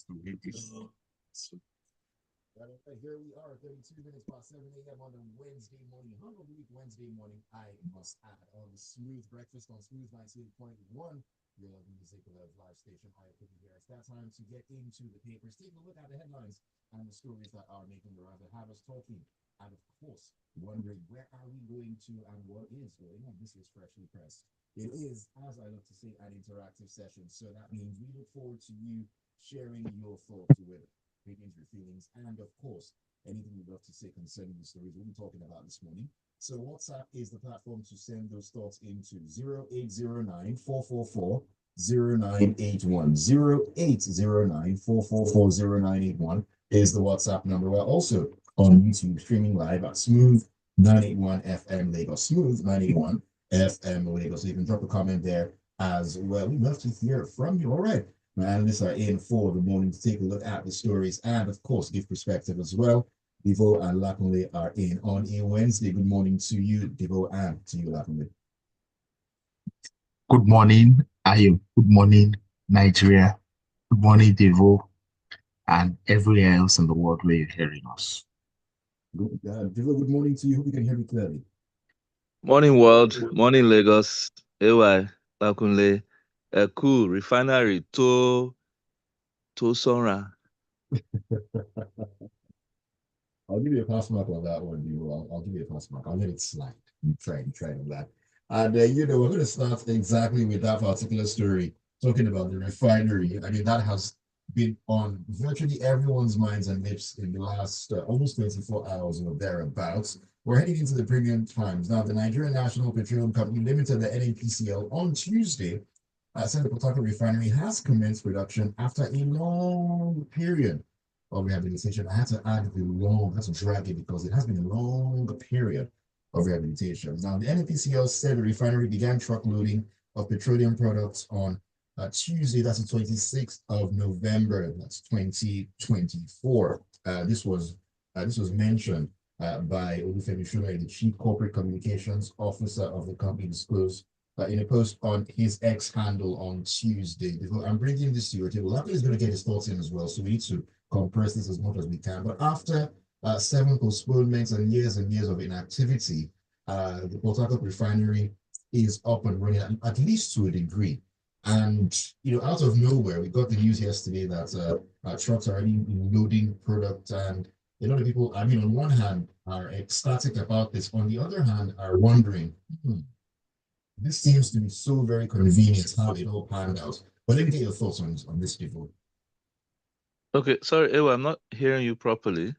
Here we are, 32 minutes past 7 a.m. on a Wednesday morning, Humble Week Wednesday morning. I must add on the smooth breakfast on Smooth 98.1, your music live station. Ayokunmi here. It's that time to get into the papers, take a look at the headlines and the stories that are making the rounds that have us talking. And of course, wondering where are we going to and what is going on. This is Freshly Pressed. It is, as I love to say, an interactive session. So that means we look forward to you sharing your thoughts with it, opinions, your feelings, and of course, anything you'd love to say concerning the stories we'll be talking about this morning. So WhatsApp is the platform to send those thoughts into 0809 444 0981. 0809 444 0981 is the WhatsApp number. We're also on YouTube streaming live at Smooth 981 FM Lagos. Smooth 981 FM Lagos. So you can drop a comment there as well. We'd love to hear from you. All right. My analysts are in for the morning to take a look at the stories and, of course, give perspective as well. Devoe and Lakunle are in on a Wednesday. Good morning to you, Devoe, and to you, Lakunle. Good morning, Ayo. Good morning, Nigeria. Good morning, Devoe, and everywhere else in the world where you're hearing us. Devoe, good morning to you. Hope you can hear me clearly. Morning world, morning Lagos, AY, Lakunle, Harcourt Refinery to Sonra. I'll give you a pass mark on that one, Devoe. I'll give you a pass mark. I'll let it slide. You try on that. And, we're going to start exactly with that particular story, talking about the refinery. I mean, that has been on virtually everyone's minds and lips in the last almost 24 hours or thereabouts. We're heading into the premium times. Now, the Nigerian National Petroleum Company Limited, the NNPCL, on Tuesday, said the Port Harcourt Refinery has commenced production after a long period of rehabilitation. I had to add the long, I had to drag it because it has been a long period of rehabilitation. Now, the NNPCL said the refinery began truck loading of petroleum products on Tuesday, that's the 26th of November, that's 2024. This was mentioned by Olufemi Shulai, the Chief Corporate Communications Officer of the company, disclosed in a post on his X handle on Tuesday. I'm bringing this to your table. Lapi is going to get his thoughts in as well, so we need to compress this as much as we can. But after 7 postponements and years of inactivity, the Port Harcourt Refinery is up and running, at least to a degree. And, out of nowhere, we got the news yesterday that trucks are already loading product. And a lot of people, I mean, on one hand, are ecstatic about this. On the other hand, are wondering, this seems to be so very convenient how it all panned out. But let me get your thoughts on this, people. Okay, sorry, Ewa, I'm not hearing you properly.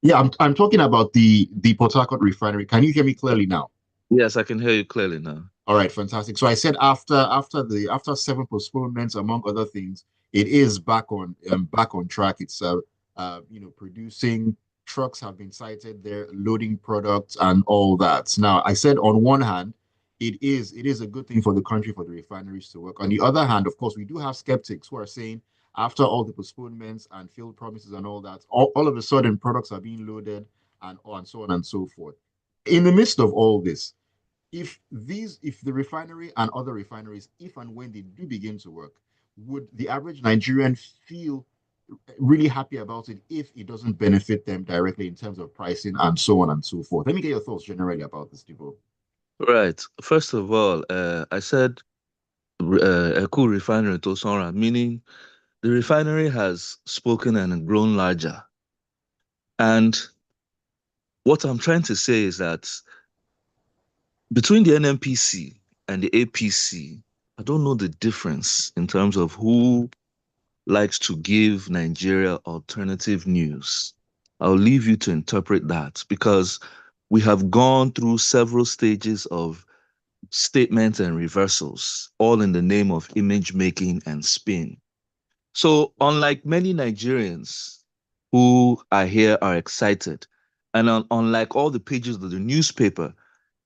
Yeah, I'm talking about the Port Harcourt Refinery. Can you hear me clearly now? Yes, I can hear you clearly now. All right, fantastic. So I said after 7 postponements, among other things, it is back on track. It's producing. Trucks have been sighted there, loading products and all that. Now, I said on one hand, it is a good thing for the country for the refineries to work. On the other hand, of course, we do have skeptics who are saying after all the postponements and failed promises and all that, all of a sudden products are being loaded and so on and so forth. In the midst of all this, if the refinery and other refineries, if and when they do begin to work, would the average Nigerian feel really happy about it if it doesn't benefit them directly in terms of pricing and so on and so forth? Let me get your thoughts generally about this, Devoe. Right. First of all, I said Harcourt Refinery to Sonra, meaning the refinery has spoken and grown larger. And what I'm trying to say is that between the NNPC and the APC, I don't know the difference in terms of who likes to give Nigeria alternative news. I'll leave you to interpret that because we have gone through several stages of statements and reversals, all in the name of image making and spin. So, unlike many Nigerians who are here are excited, and unlike all the pages of the newspaper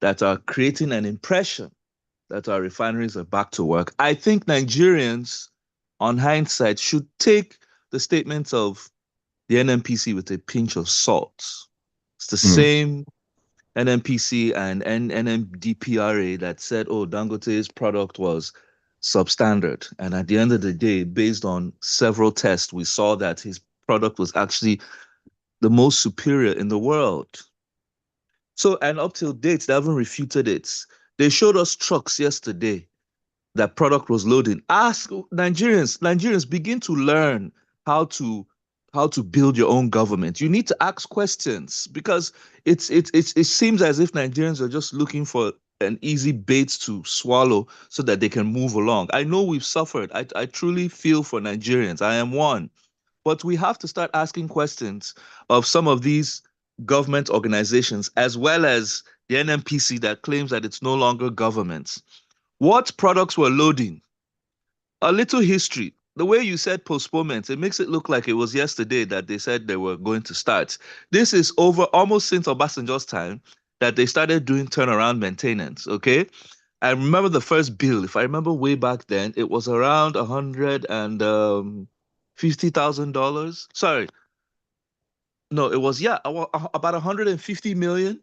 that are creating an impression that our refineries are back to work, I think Nigerians, on hindsight, should take the statements of the NNPC with a pinch of salt. It's the same NNPC and NMDPRA that said, oh, Dangote's product was substandard. And at the end of the day, based on several tests, we saw that his product was actually the most superior in the world. So, and up till date, they haven't refuted it. They showed us trucks yesterday that product was loading. Ask Nigerians begin to learn how to build your own government. You need to ask questions because it seems as if Nigerians are just looking for an easy bait to swallow so that they can move along. I know we've suffered. I truly feel for Nigerians. I am one. But we have to start asking questions of some of these government organizations as well as the NNPC that claims that it's no longer government. What products were loading? A little history. The way you said postponement, it makes it look like it was yesterday that they said they were going to start. This is over almost since Obasanjo's time that they started doing turnaround maintenance. Okay. I remember the first bill. If I remember way back then, it was around $150,000. Sorry, no, it was about 150 million.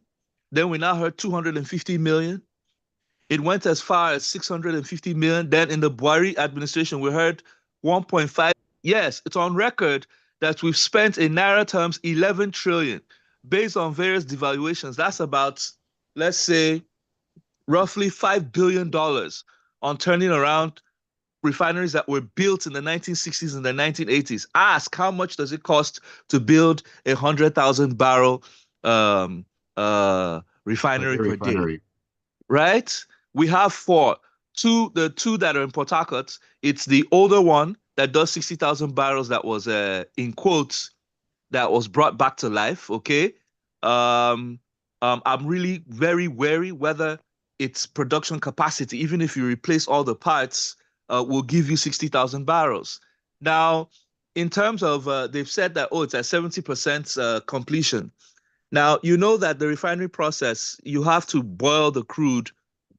Then we now heard 250 million. It went as far as 650 million. Then in the Buhari administration, we heard 1.5. Yes, it's on record that we've spent in naira terms 11 trillion based on various devaluations. That's about, let's say, roughly $5 billion on turning around refineries that were built in the 1960s and the 1980s. Ask how much does it cost to build 100,000 barrel refinery per day, right? We have the two that are in Port Harcourt. It's the older one that does 60,000 barrels that was in quotes that was brought back to life. Okay. I'm really very wary whether its production capacity, even if you replace all the parts, will give you 60,000 barrels. Now, in terms of, they've said that, oh, it's at 70% completion. Now, you know that the refinery process, you have to boil the crude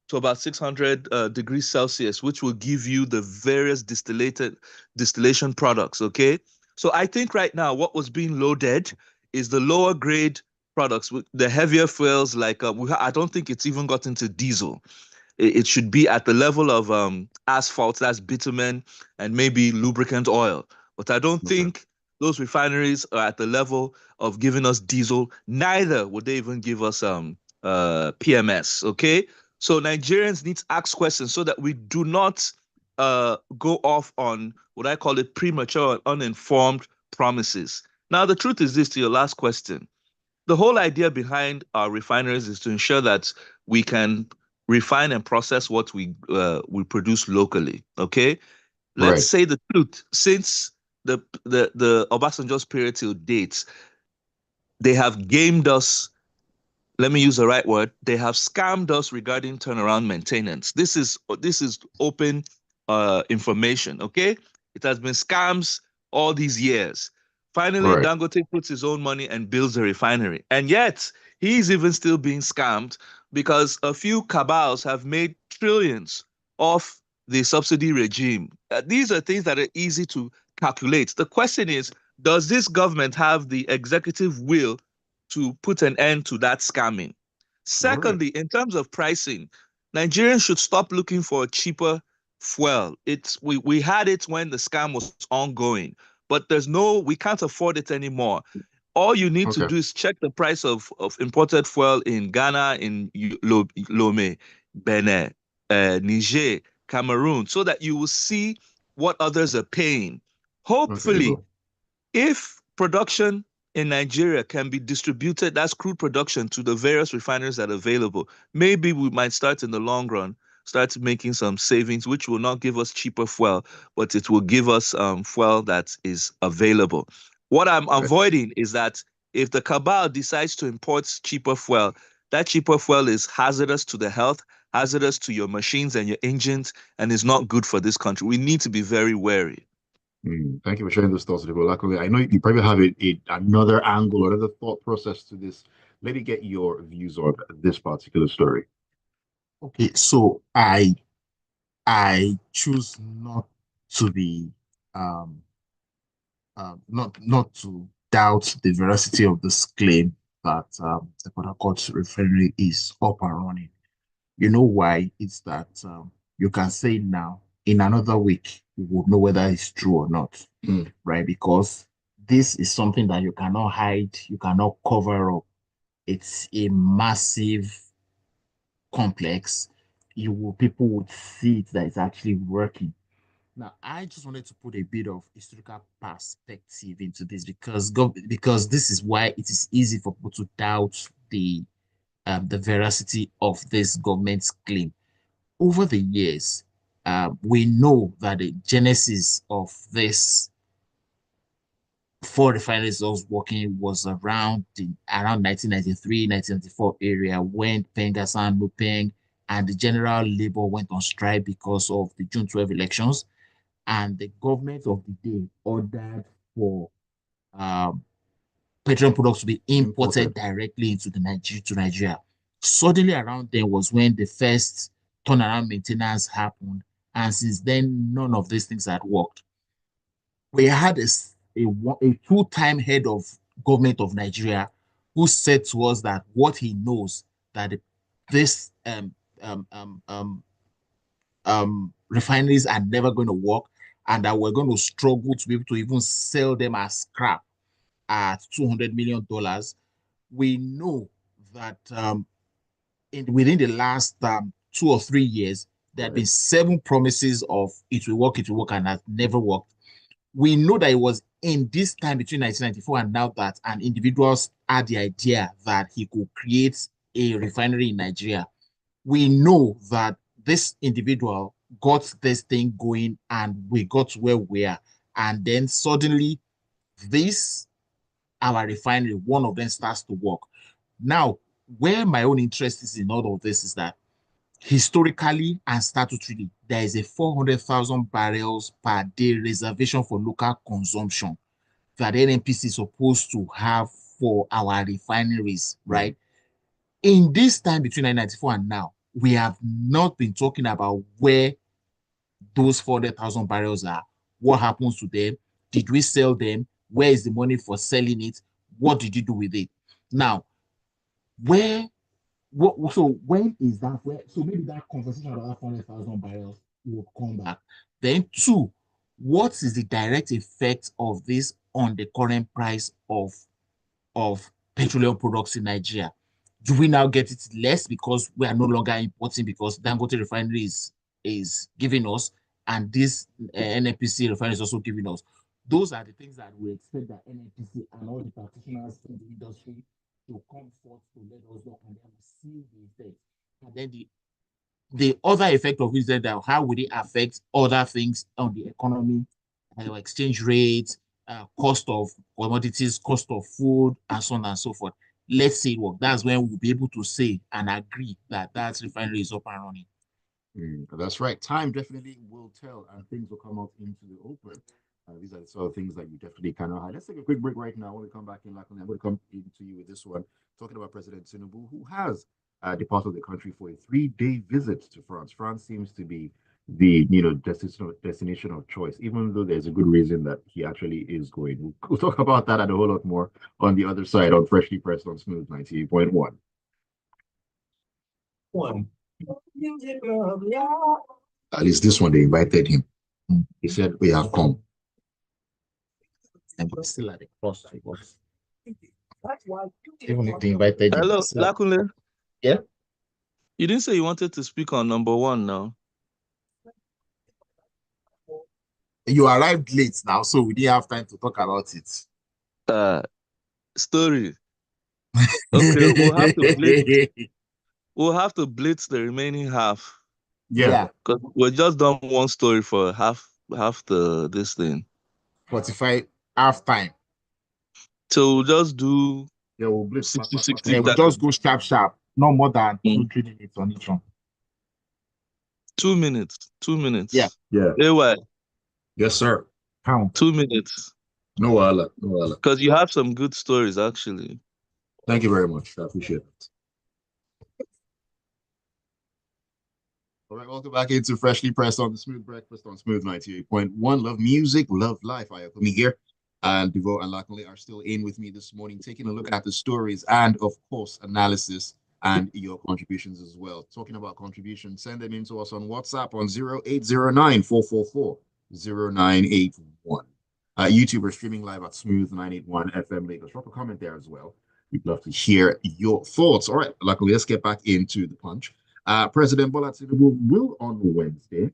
to about 600 degrees Celsius, which will give you the various distillation products, okay? So I think right now what was being loaded is the lower grade products, the heavier fuels, like I don't think it's even got into diesel. It should be at the level of asphalt, that's bitumen, and maybe lubricant oil. But I don't think those refineries are at the level of giving us diesel. Neither would they even give us PMS, okay? So Nigerians need to ask questions so that we do not go off on what I call it premature and uninformed promises. Now, the truth is this, to your last question. The whole idea behind our refineries is to ensure that we can refine and process what we produce locally. Okay, let's say the truth. Since the Obasanjo's period till date, they have gamed us. Let me use the right word. They have scammed us regarding turnaround maintenance. This is open information. Okay, it has been scams all these years. Finally, Dangote puts his own money and builds a refinery, and yet he's even still being scammed because a few cabals have made trillions off the subsidy regime. These are things that are easy to calculate. The question is, does this government have the executive will to put an end to that scamming? Secondly, in terms of pricing, Nigerians should stop looking for a cheaper fuel. We had it when the scam was ongoing, but we can't afford it anymore. All you need to do is check the price of imported fuel in Ghana, in Lome, Benin, Niger, Cameroon, so that you will see what others are paying. Hopefully, if production in Nigeria can be distributed, that's crude production, to the various refineries that are available, maybe we might start in the long run, start making some savings, which will not give us cheaper fuel, but it will give us fuel that is available. What I'm avoiding is that if the cabal decides to import cheaper fuel, that cheaper fuel is hazardous to the health, hazardous to your machines and your engines, and is not good for this country. We need to be very wary. Thank you for sharing those thoughts, Devoe. Lakunle, I know you probably have another angle or another thought process to this. Let me get your views on this particular story. Okay, so I choose not to be not to doubt the veracity of this claim that the Port Harcourt Refinery is up and running. You know why? It's that you can say now in another week, we will know whether it's true or not, right? Because this is something that you cannot hide, you cannot cover up. It's a massive complex. People would see it that it's actually working. Now, I just wanted to put a bit of historical perspective into this because this is why it is easy for people to doubt the veracity of this government's claim. Over the years, we know that the genesis of this four refineries I was working was around 1993, 1994 area when Pengasan, Lupeng, and the general labor went on strike because of the June 12 elections. And the government of the day ordered for um, petroleum products to be imported directly into Nigeria. Suddenly around then was when the first turnaround maintenance happened. And since then, none of these things had worked. We had a two-time head of government of Nigeria who said to us that what he knows that this refineries are never going to work and that we're going to struggle to be able to even sell them as scrap at $200 million. We know that within the last 2 or 3 years, there have been 7 promises of it will work, and has never worked. We know that it was in this time between 1994 and now that an individual had the idea that he could create a refinery in Nigeria. We know that this individual got this thing going and we got to where we are. And then suddenly, our refinery, one of them starts to work. Now, where my own interest is in all of this is that historically and statutorily, there is a 400,000 barrels per day reservation for local consumption that NNPC is supposed to have for our refineries, right? In this time between 1994 and now, we have not been talking about where those 400,000 barrels are, what happens to them, did we sell them, where is the money for selling it, what did you do with it? Now, so when is that? So maybe that conversation about 400,000 barrels will come back. Then two, what is the direct effect of this on the current price of petroleum products in Nigeria? Do we now get it less because we are no longer importing because Dangote refinery is giving us and this NNPC refinery is also giving us? Those are the things that we expect that NNPC and all the practitioners in the industry to come forth to let us know and then see the effect. And then the other effect of it is that how will it affect other things on the economy, exchange rates, cost of commodities, cost of food, and so on and so forth. Let's say what that's when we'll be able to say and agree that that refinery is up and running. That's right. Time definitely will tell, and things will come out into the open. These are the sort of things that you definitely cannot hide. Let's take a quick break right now. When we come back in Lakunle, I'm going to come into you with this one, talking about President Tinubu, who has departed the country for a 3-day visit to France. France seems to be the destination of choice, even though there's a good reason that he actually is going. We'll talk about that and a whole lot more on the other side on Freshly Pressed on Smooth 98.1. At least this one, they invited him. He said, we have come. And we're still at the cross. Even if they invited him. Hello, Lakunle. Yeah? You didn't say you wanted to speak on number one now. You arrived late now, so we didn't have time to talk about it. Story. Okay, we'll have to blitz the remaining half. Yeah. Because we just done one story for half this thing. 45 half time. So we'll just do we'll blitz 60. Yeah, we'll just go sharp. No more than 2-3 minutes on each one. 2 minutes. 2 minutes. Yeah. AY. Yes, sir. Count. 2 minutes. No wala. Because you have some good stories, actually. Thank you very much. I appreciate it. All right, welcome back into Freshly Pressed on the Smooth Breakfast on Smooth 98.1. Love music, love life. Ayokunmi here. And Devoe and Lakunle are still in with me this morning, taking a look at the stories and, of course, analysis and your contributions as well. Talking about contributions, send them in to us on WhatsApp on 0809-444-0981. YouTube, we're streaming live at Smooth 981 FM Lagos. Drop a comment there as well. We'd love to hear your thoughts. All right, luckily, let's get back into the punch. President Bola Tinubu will on Wednesday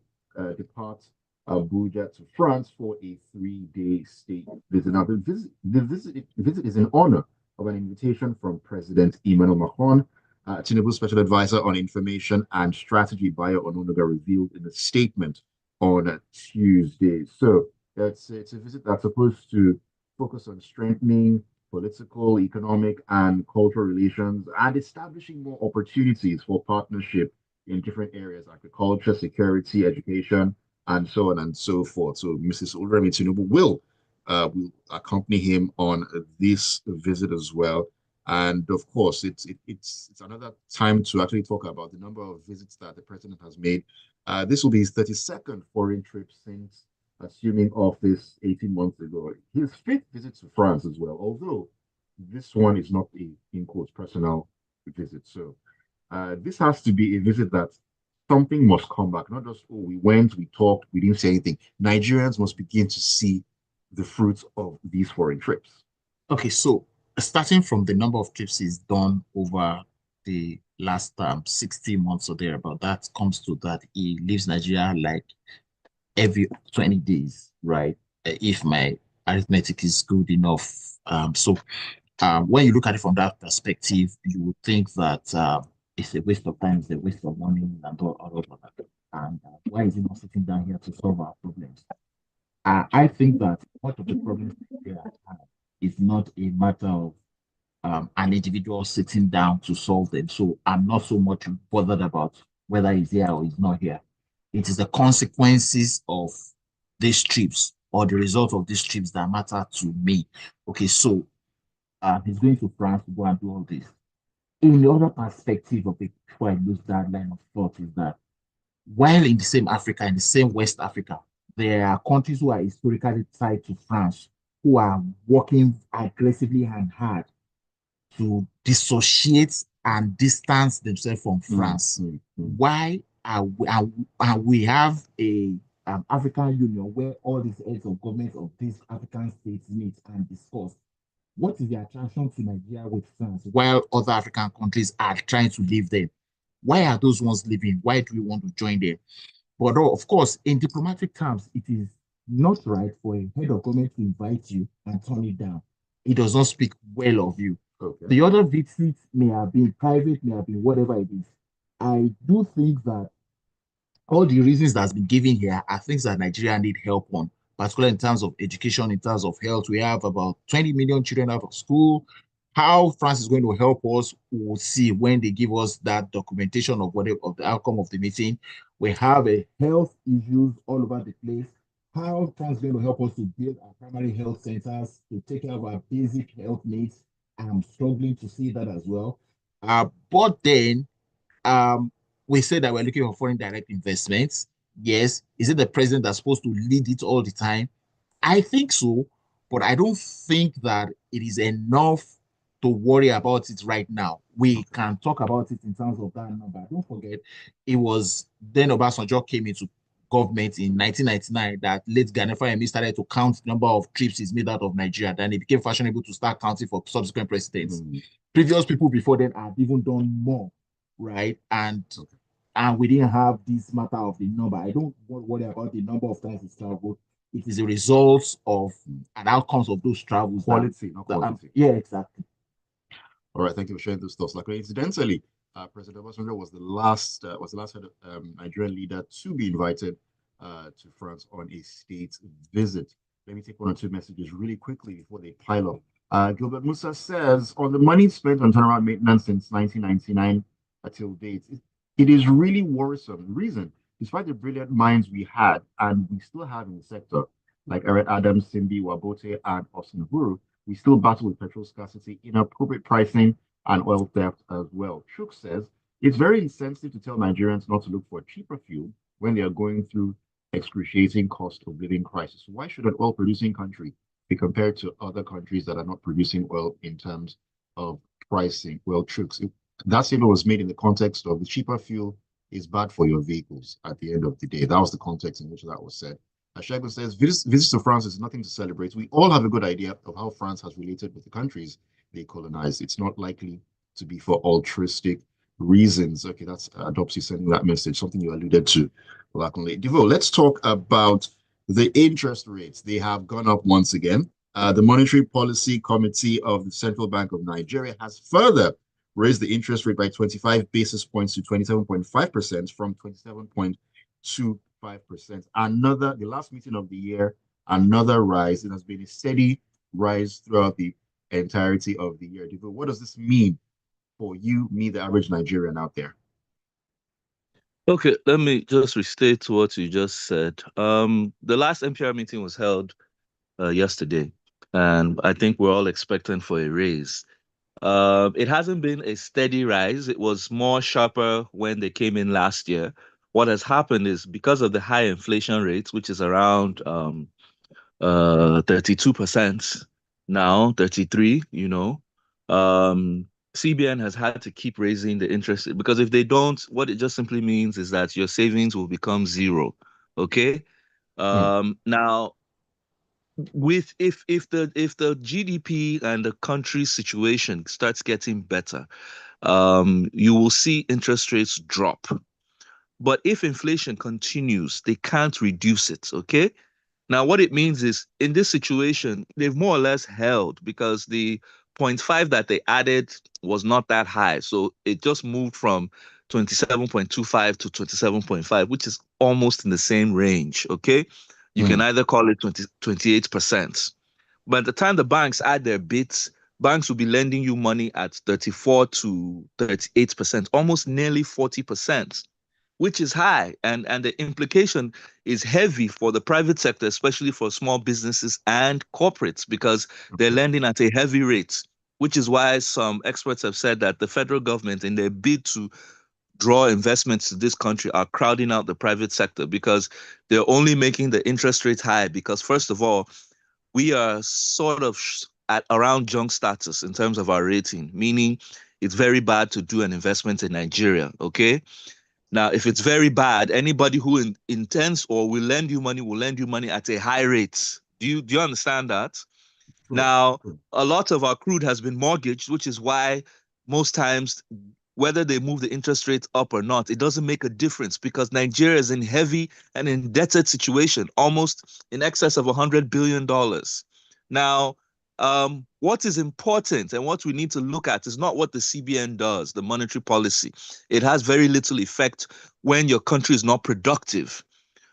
depart Abuja to France for a 3-day state visit. Now, the visit is in honor of an invitation from President Emmanuel Macron. Tinubu's special advisor on information and strategy, Bayo Ononuga, revealed in a statement on Tuesday. So it's a visit that's supposed to focus on strengthening political, economic, and cultural relations and establishing more opportunities for partnership in different areas: agriculture, security, education, and so on and so forth. So Mrs. Oluremi Tinubu will accompany him on this visit as well. And of course, it's another time to actually talk about the number of visits that the president has made. This will be his 32nd foreign trip since assuming office 18 months ago. His 5th visit to France as well, although this one is not a, in quotes, personal visit. So this has to be a visit that something must come back, not just, oh, we went, we talked, we didn't say anything. Nigerians must begin to see the fruits of these foreign trips. Okay, so starting from the number of trips he's done over the last 60 months or thereabout, that comes to that he leaves Nigeria like every 20 days, right? If my arithmetic is good enough. When you look at it from that perspective, you would think that it's a waste of time, it's a waste of money, and all of that. And why is he not sitting down here to solve our problems? I think that much of the problems we have is not a matter of an individual sitting down to solve them. So I'm not so much bothered about whether he's here or he's not here. It is the consequences of these trips or the result of these trips that matter to me. Okay, so he's going to France to go and do all this. In the other perspective of it, before I lose that line of thought, is that while in the same Africa, in the same West Africa, there are countries who are historically tied to France who are working aggressively and hard to dissociate and distance themselves from France. Why are we have a African Union where all these heads of government of these African states meet and discuss what is the attraction to Nigeria with France, while other African countries are trying to leave them? Why are those ones leaving? Why do we want to join them? But of course, in diplomatic terms, it is not right for a head of government to invite you and turn it down. It does not speak well of you. Okay. The other visits may have been private, may have been whatever it is. I do think that all the reasons that's been given here are things that Nigeria need help on, particularly in terms of education, in terms of health. We have about 20 million children out of school. How France is going to help us, we'll see when they give us that documentation of whatever of the outcome of the meeting. We have a health issues all over the place. How France is going to help us to build our primary health centers to take care of our basic health needs. I'm struggling to see that as well. But then we say that we're looking for foreign direct investments. Yes. Is it the president that's supposed to lead it all the time? I think so, but I don't think that it is enough to worry about it right now. We can talk about it in terms of that number. Don't forget, it was then Obasanjo came into government in 1999 that late Gani Fawehinmi started to count the number of trips he's made out of Nigeria. Then it became fashionable to start counting for subsequent presidents. Previous people before then have even done more, right? And we didn't have this matter of the number. I don't worry about the number of times he's traveled. It is a result of and outcomes of those travels. Quality, not quantity. Yeah, exactly. All right, thank you for sharing those thoughts. Like, incidentally, President Obasanjo was the last Nigerian leader to be invited to France on a state visit. Let me take one or two messages really quickly before they pile up. Gilbert Musa says, on the money spent on turnaround maintenance since 1999 until date, it is really worrisome. The reason, despite the brilliant minds we had and we still have in the sector, like Eric Adams, Simbi, Wabote, and Austin Huru, we still battle with petrol scarcity, inappropriate pricing, and oil theft as well. Chuk says, it's very insensitive to tell Nigerians not to look for cheaper fuel when they are going through excruciating cost of living crisis. Why should an oil-producing country be compared to other countries that are not producing oil in terms of pricing? Well, Chuk, that statement was made in the context of the cheaper fuel is bad for your vehicles at the end of the day. That was the context in which that was said. Shagun says, visits to France is nothing to celebrate. We all have a good idea of how France has related with the countries they colonized. It's not likely to be for altruistic reasons. Okay, that's Adopsy sending that message, something you alluded to, Lakunle. Devoe, let's talk about the interest rates. They have gone up once again. The Monetary Policy Committee of the Central Bank of Nigeria has further raised the interest rate by 25 basis points to 27.5% from 27.25%. The last meeting of the year, another rise. It has been a steady rise throughout the entirety of the year. What does this mean for you, me, the average Nigerian out there? Okay, let me just restate what you just said. The last NPR meeting was held yesterday, and I think we're all expecting for a raise. It hasn't been a steady rise. It was more sharper when they came in last year. What has happened is because of the high inflation rates, which is around 32% now, 33, CBN has had to keep raising the interest because if they don't, what it just simply means is that your savings will become zero. Okay. Now with if the GDP and the country's situation starts getting better, you will see interest rates drop. But if inflation continues, they can't reduce it. Okay. Now, what it means is in this situation, they've more or less held because the 0.5 that they added was not that high. So it just moved from 27.25 to 27.5, which is almost in the same range. Okay. You can either call it 28%. By the time the banks add their bits, banks will be lending you money at 34 to 38%, almost nearly 40%, which is high. And the implication is heavy for the private sector, especially for small businesses and corporates, because they're lending at a heavy rate, which is why some experts have said that the federal government, in their bid to draw investments to this country, are crowding out the private sector because they're only making the interest rates high because, first of all, we are sort of at around junk status in terms of our rating, meaning it's very bad to do an investment in Nigeria. Okay. Now, if it's very bad, anybody who intends or will lend you money at a high rate. Do you understand that? Sure. Now, a lot of our crude has been mortgaged, which is why most times, whether they move the interest rate up or not, it doesn't make a difference because Nigeria is in heavy and indebted situation, almost in excess of $100 billion. Now, what is important and what we need to look at is not what the CBN does, the monetary policy. It has very little effect when your country is not productive.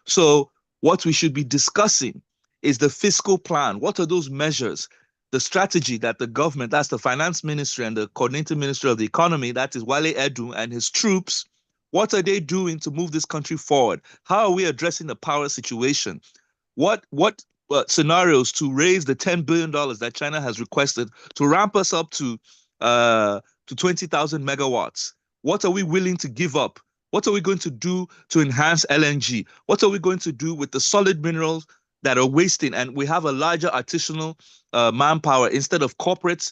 So what we should be discussing is the fiscal plan. What are those measures? The strategy that the government, that's the finance ministry and the coordinating ministry of the economy, that is Wale Edu and his troops, what are they doing to move this country forward? How are we addressing the power situation? What scenarios to raise the $10 billion that China has requested to ramp us up to 20,000 megawatts? What are we willing to give up? What are we going to do to enhance LNG? What are we going to do with the solid minerals that are wasting? And we have a larger artisanal manpower instead of corporate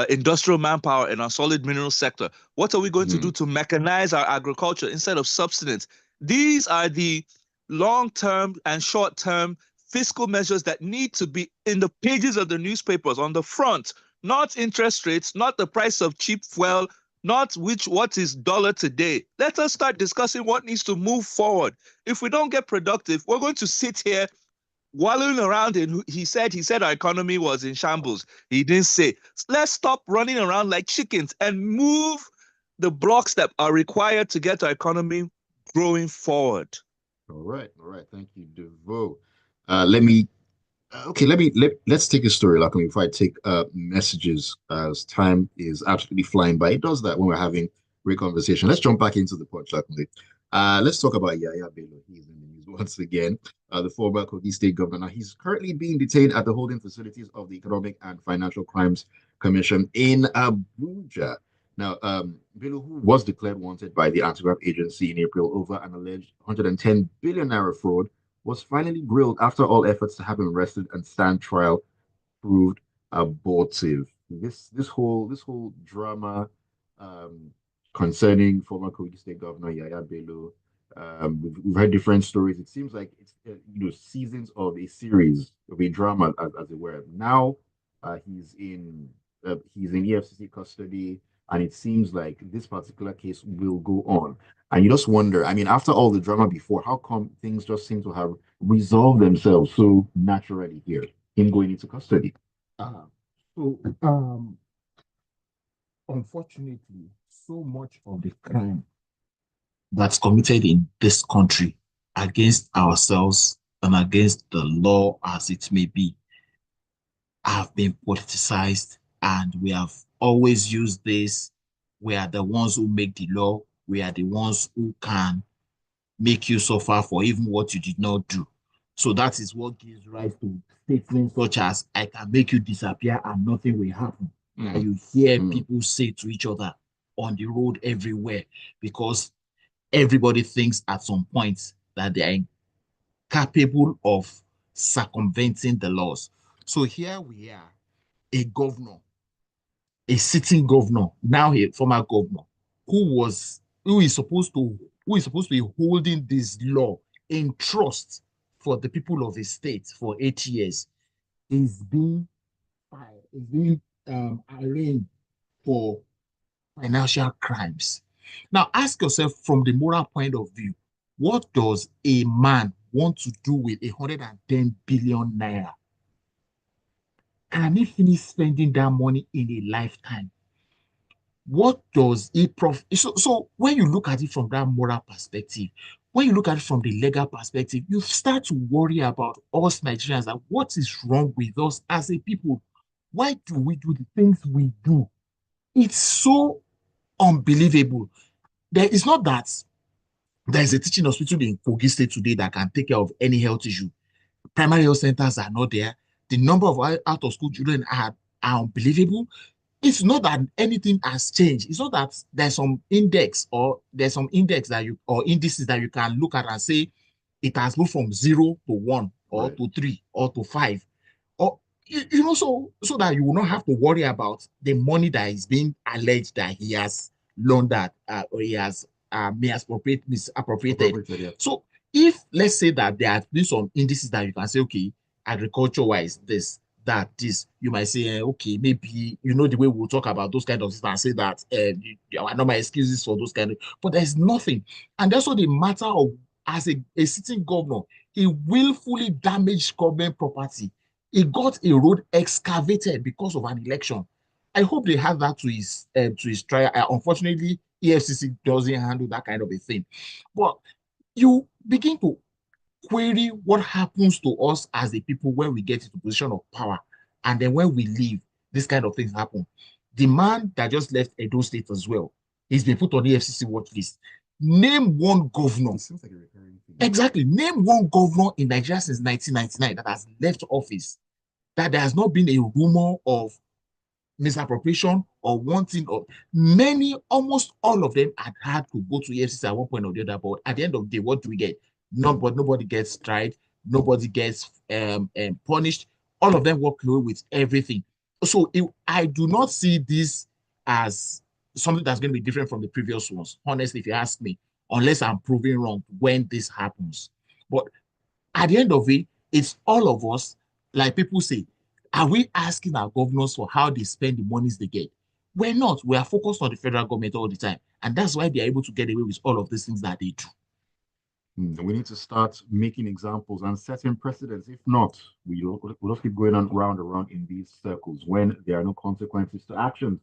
industrial manpower in our solid mineral sector. What are we going to do to mechanize our agriculture instead of subsistence? These are the long-term and short-term fiscal measures that need to be in the pages of the newspapers on the front, not interest rates, not the price of cheap fuel, not what is dollar today. Let us start discussing what needs to move forward. If we don't get productive, we're going to sit here wallowing around. And he said our economy was in shambles. He didn't say. Let's stop running around like chickens and move the blocks that are required to get our economy growing forward. All right. Thank you, Devoe. Let's take a story, Lakunle, before I take messages, as time is absolutely flying by. It does that when we're having great conversation. Let's jump back into the pod, Lakunle. Let's talk about Yaya Bello. He's in the news once again. The former Kogi State governor. He's currently being detained at the holding facilities of the Economic and Financial Crimes Commission in Abuja. Now, Bello, who was declared wanted by the anti-graft agency in April over an alleged 110 billion naira fraud, was finally grilled after all efforts to have him arrested and stand trial proved abortive. This whole drama concerning former Kogi State Governor Yaya Bello. We've heard different stories. It seems like it's seasons of a series of a drama, as it were. Now he's in EFCC custody, and it seems like this particular case will go on. And you just wonder, I mean, after all the drama before, how come things just seem to have resolved themselves so naturally here, him going into custody? Uh, so, unfortunately, so much of the crime that's committed in this country against ourselves and against the law as it may be have been politicized, and we have always used this. We are the ones who make the law. We are the ones who can make you suffer for even what you did not do. So that is what gives rise to statements such as, I can make you disappear and nothing will happen. And you hear people say to each other on the road everywhere, because everybody thinks at some point that they are capable of circumventing the laws. So here we are, a governor, a sitting governor, now a former governor, who is supposed to be holding this law in trust for the people of the state for 8 years, is being arraigned for financial crimes. Now ask yourself, from the moral point of view, what does a man want to do with 110 billion naira? Can he finish spending that money in a lifetime? What does it profit? So when you look at it from that moral perspective, when you look at it from the legal perspective, you start to worry about us Nigerians, and what is wrong with us as a people. Why do we do the things we do? It's so unbelievable. There is not that there is a teaching hospital in Kogi State today that can take care of any health issue. Primary health centers are not there. The number of out of school children are unbelievable. It's not that anything has changed. It's not that there's some index that you, or indices that you can look at and say it has moved from 0 to 1 or to 3 or to 5, or so that you will not have to worry about the money that is being alleged that he has laundered, or he has misappropriated. Yeah. So if, let's say, that there have been some indices that you can say, okay, agriculture wise, this, you might say, okay, maybe, the way we'll talk about those kind of things and say that there are no more excuses for those kind of, but there's nothing. And also the matter of, as a sitting governor, he willfully damaged government property. He got a road excavated because of an election. I hope they have that to his trial. Unfortunately, EFCC doesn't handle that kind of a thing. But you begin to query what happens to us as a people when we get into position of power, and then when we leave, this kind of things happen. The man that just left Edo State as well, he's been put on the FCC watch list. Name one governor. It seems like a recurring thing. Exactly. Name one governor in Nigeria since 1999 that has left office, that there has not been a rumor of misappropriation or wanting of many. Almost all of them had to go to EFCC at one point or the other. But at the end of the day, what do we get? Nobody gets tried. Nobody gets punished. All of them walk away with everything. So I do not see this as something that's going to be different from the previous ones, honestly, if you ask me, unless I'm proven wrong when this happens. But at the end of it, it's all of us, like people say, are we asking our governors for how they spend the monies they get? We're not. We are focused on the federal government all the time. And that's why they're able to get away with all of these things that they do. We need to start making examples and setting precedents. If not, we'll just keep going on round and round in these circles when there are no consequences to actions.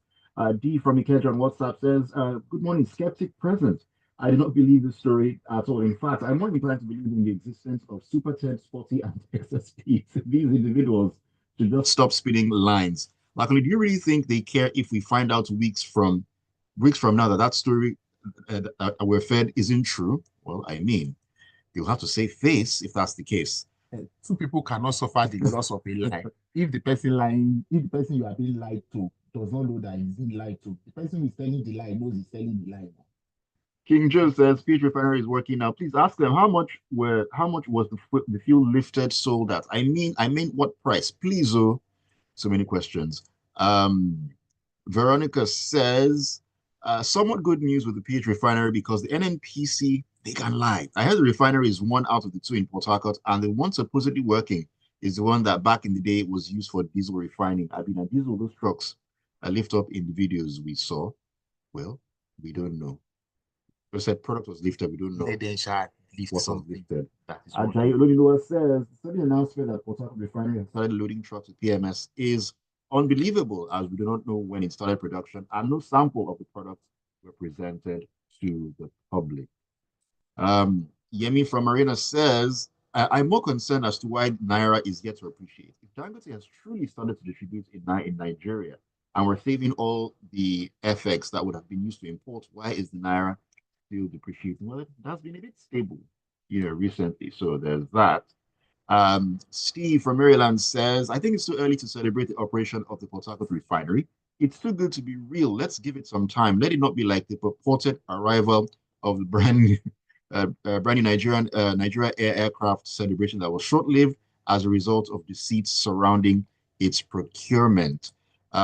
D from Ikeja on WhatsApp says, good morning, skeptic present. I do not believe this story at all. In fact, I'm more inclined to believe in the existence of Super Ted, Spotty, and Texas Pete. These individuals should just stop spinning lines. Lakunle, do you really think they care if we find out weeks from now that story that we're fed isn't true? Well, I mean, you'll have to save face if that's the case. Two people cannot suffer the loss of a lie. If the person you are being lied to does not know that he's being lied to, the person who is telling the lie knows he's telling the lie. King Joe says Peach Refinery is working now. Please ask them how much was the fuel lifted sold at? I mean what price? Please, oh, so many questions. Veronica says Somewhat good news with the PH refinery because the NNPC, they can lie. I heard the refinery is one out of the two in Port Harcourt, and the one supposedly working is the one that back in the day was used for diesel refining. I mean, diesel, those trucks lift up in the videos we saw. Well, we don't know. We said product was lifted, we don't know Let them shall lift what was something. lifted. That is And what Ayokunmi says, the sudden announcement that Port Harcourt Refinery has started loading trucks with PMS is unbelievable, as we do not know when it started production, and no sample of the products were presented to the public. Yemi from Marina says, I'm more concerned as to why Naira is yet to appreciate. If Dangote has truly started to distribute in Nigeria, and we're saving all the FX that would have been used to import, why is the Naira still depreciating? Well, it has been a bit stable, recently. So there's that. Steve from Maryland says, I think it's too early to celebrate the operation of the Port Harcourt refinery. It's too good to be real. Let's give it some time. Let it not be like the purported arrival of the brand new Nigeria Air aircraft celebration that was short-lived as a result of deceits surrounding its procurement.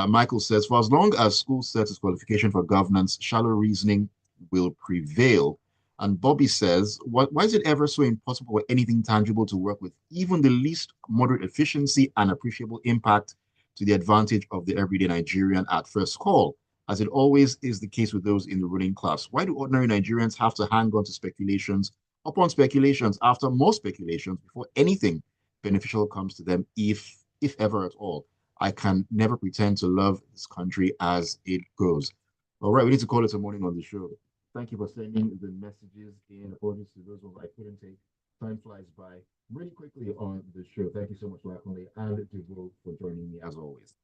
Michael says, for as long as school sets its qualification for governance, shallow reasoning will prevail. And Bobby says, why is it ever so impossible for anything tangible to work with even the least moderate efficiency and appreciable impact to the advantage of the everyday Nigerian at first call, as it always is the case with those in the ruling class? Why do ordinary Nigerians have to hang on to speculations upon speculations after more speculations before anything beneficial comes to them, if ever at all? I can never pretend to love this country as it goes. All right, we need to call it a morning on the show. Thank you for sending the messages in. Apologies to those ones I couldn't take. Time flies by really quickly on the show. Thank you so much, Lakunle and Devoe, for joining me as always.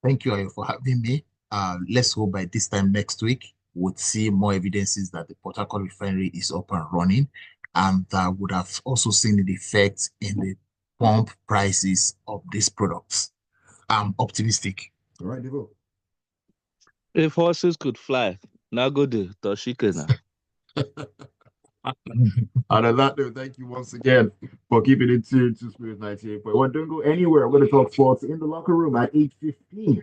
Thank you, Ayo, for having me. Let's hope by this time next week, we'll see more evidences that the Port Harcourt refinery is up and running, and would have also seen the effect in the pump prices of these products. I'm optimistic. All right, Devoe. If horses could fly, now go to Toshika. And on that note, thank you once again for keeping it tuned to Spirit 98.1. Don't go anywhere. We're going to talk sports in the locker room at 8:15.